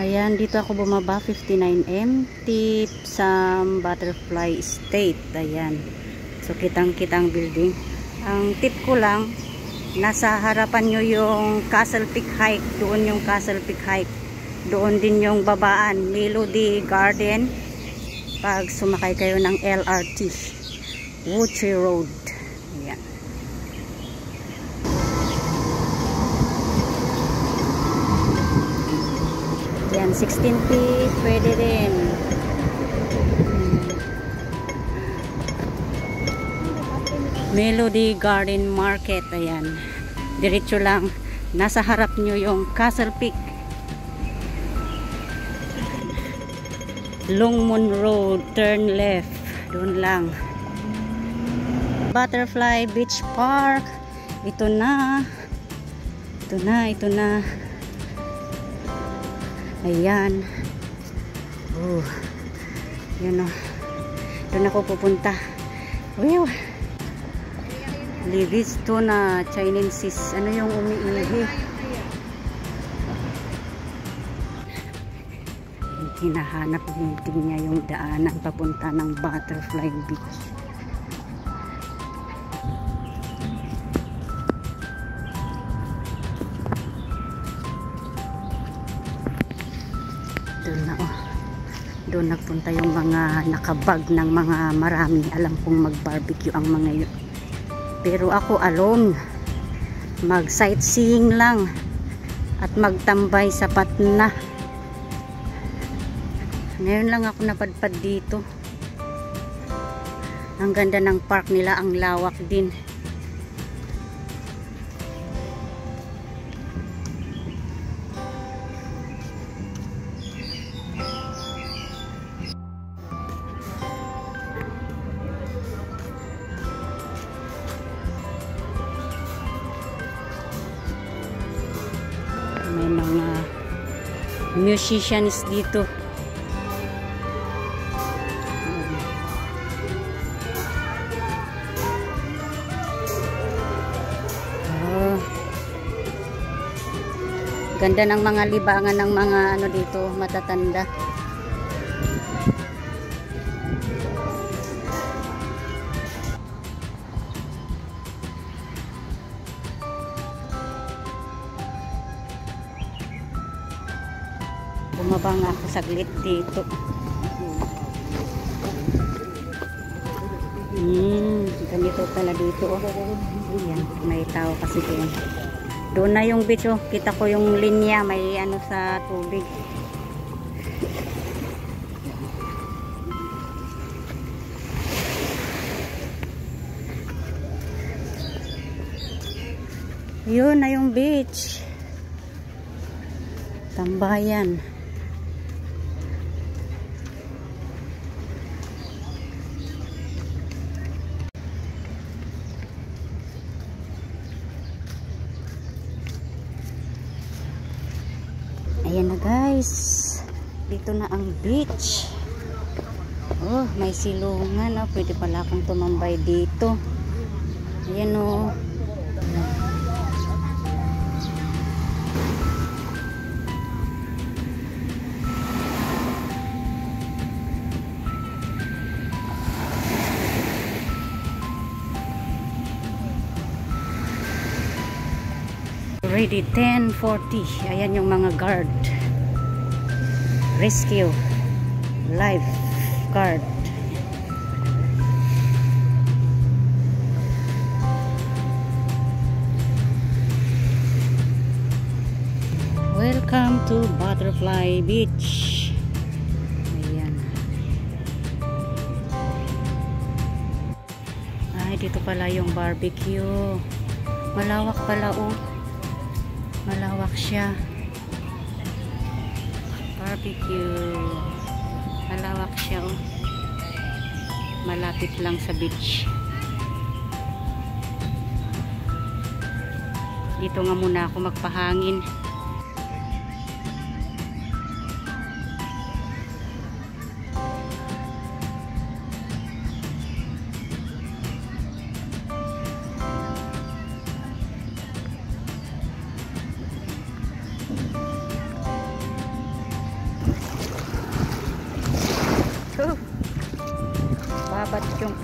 Ayan, dito ako bumaba, 59M, tip sa Butterfly Estate. Ayan. So, kitang-kitang building. Ang tip ko lang, nasa harapan nyo yung Castle Peak Hike. Doon yung Castle Peak Hike. Doon din yung babaan, Melody Garden. Pag sumakay kayo ng LRT, Wuchi Road. Ayan. Yan, 16 feet, pwede rin. Melody Garden Market, ayan. Diretso lang. Nasa harap nyo yung Castle Peak. Longmon Road, turn left. Doon lang. Butterfly Beach Park. Ito na. Ito na, ito na. Ayan. Oh. Yan o. Doon ako pupunta. Wow. Livingstone Chinensis. Ano yung umiihi? Hinahanap din niya yung daanan papunta ng Butterfly Beach. Doon na oh. Doon nagpunta yung mga nakabag ng mga marami. Alam kong mag-barbecue ang mga yun. Pero ako alone. Mag-sightseeing lang. At magtambay sapat na. Ngayon lang ako napadpad dito. Ang ganda ng park nila. Ang lawak din. May mga musicians dito. Oh. Ganda ng mga libangan ng mga ano dito, matatanda. Bumaba nga ako saglit dito. Ganito pala dito. Ayan, may tao kasi doon. Doon na yung beach. Oh. Kita ko yung linya. May ano sa tubig. Yun na yung beach. Tambayan. Ayan na guys. Dito na ang beach. Oh, may silungan. Oh. Pwede pala akong tumambay dito. Ayan oh. Ready 10:40. Ayan yung mga guard. Rescue. Lifeguard. Welcome to Butterfly Beach. Ayan. Ay, dito pala yung barbecue. Malawak pala oh. Malawak siya. Barbecue. Malawak siya oh. Malapit lang sa beach. Dito nga muna ako magpahangin.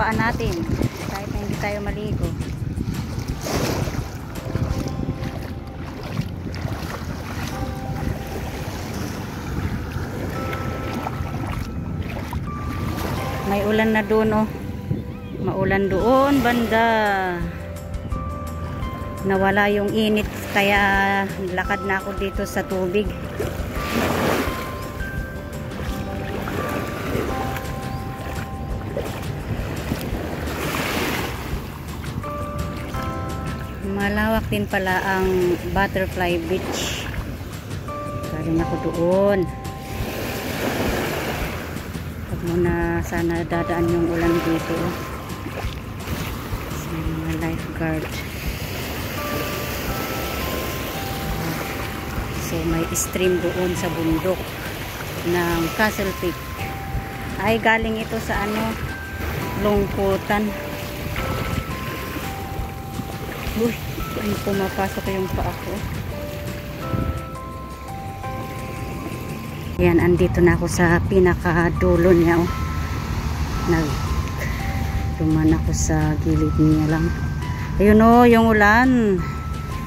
paa natin kahit na hindi tayo maligo. May ulan na doon, oh. Maulan doon banda. Nawala yung init kaya lakad na ako dito sa tubig. Malawak din pala ang Butterfly Beach. Galing ako doon. Huwag muna sana dadaan yung ulan dito. Sa mga lifeguard. So may stream doon sa bundok ng Castle Peak. Ay galing ito sa ano, Lungkutan. Uy, ay pumapasok yung paa ko. Yan, andito na ako sa pinakadulo niya, oh. Duman ako sa gilid niya lang. Ayun, oh, yung ulan.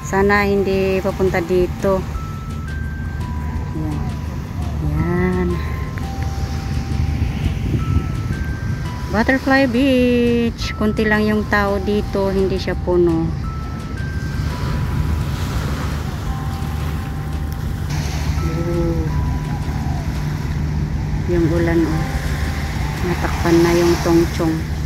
Sana hindi papunta dito. Yan. Yan. Butterfly Beach. Kunti lang yung tao dito, hindi siya puno. Yung ulan, oh. Natakpan na yung tongchong.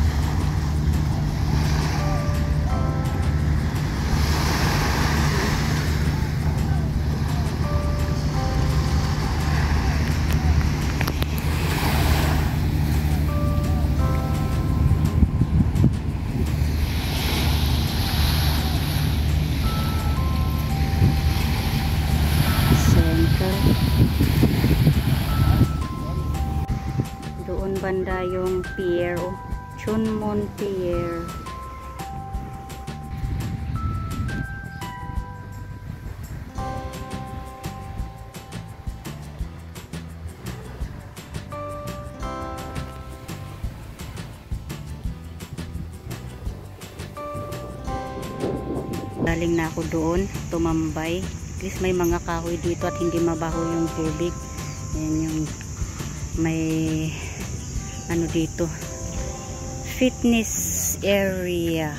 Doon banda yung pier, oh. Chunmon Pier. Galing na ako doon, tumambay. At least may mga kahoy dito at hindi mabaho yung tubig. Ayan yung may ano dito, fitness area,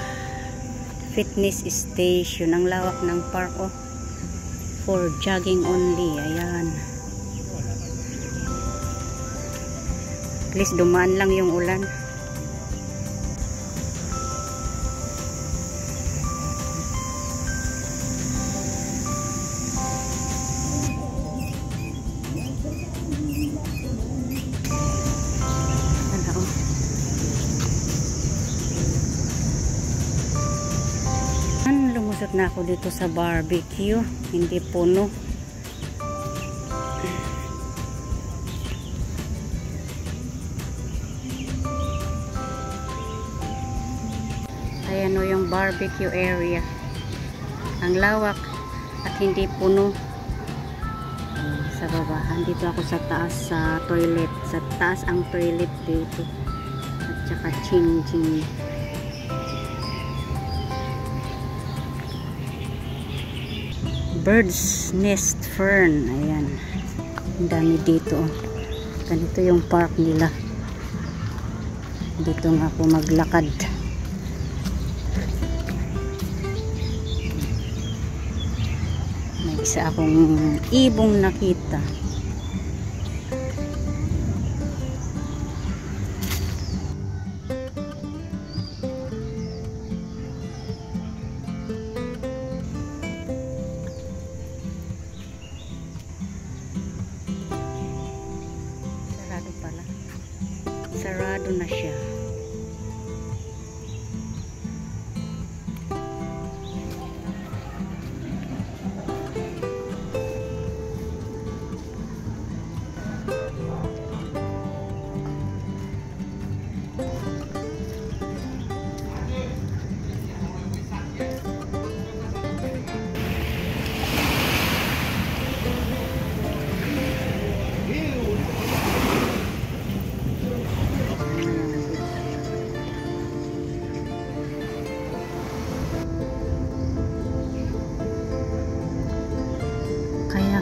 fitness station. Ang lawak ng park, oh. For jogging only. Ayan, at least dumaan lang yung ulan. Lumusot na ako dito sa barbecue, hindi puno. Ayan, o yung barbecue area. Ang lawak at hindi puno. Sa baba, andito ako sa taas sa toilet. Sa taas ang toilet dito. At saka ching-ching. Bird's Nest Fern. Ayan, ang dami dito. Ganito yung park nila. Dito nga ako maglakad. May isa akong ibong nakita. Sarado na siya.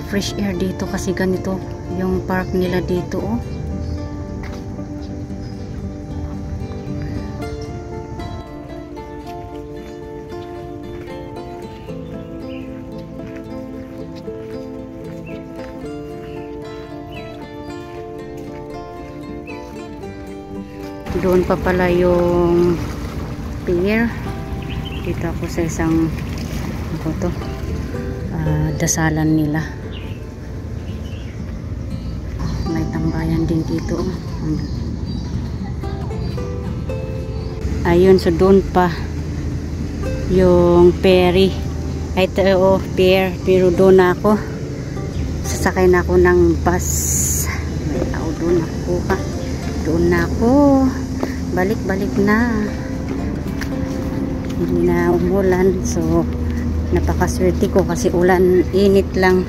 fresh air dito kasi ganito yung park nila dito oh. Doon pa pala yung pier. Dito ako sa isang dasalan nila. May tambayan din dito. Ayun, so doon pa yung ferry. Ay, ito pier. Pero doon ako. Sasakay na ako ng bus. Doon ako pa. Doon na ako. Balik na. Hindi na umulan. So, napakaswerte ko kasi ulan, init lang.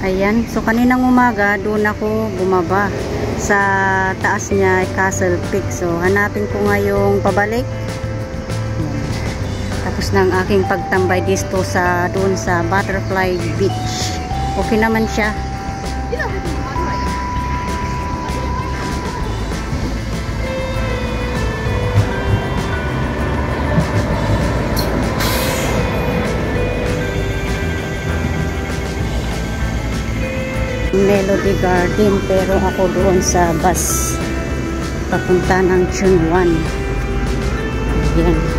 Ayan. So, kaninang umaga, doon ako bumaba. Sa taas niya, Castle Peak. So, hanapin ko ngayong pabalik. Tapos na ang aking pagtambay dito sa doon sa Butterfly Beach. Okay naman siya. Melody Garden, pero ako doon sa bus papunta ng Chunwan. Ayan.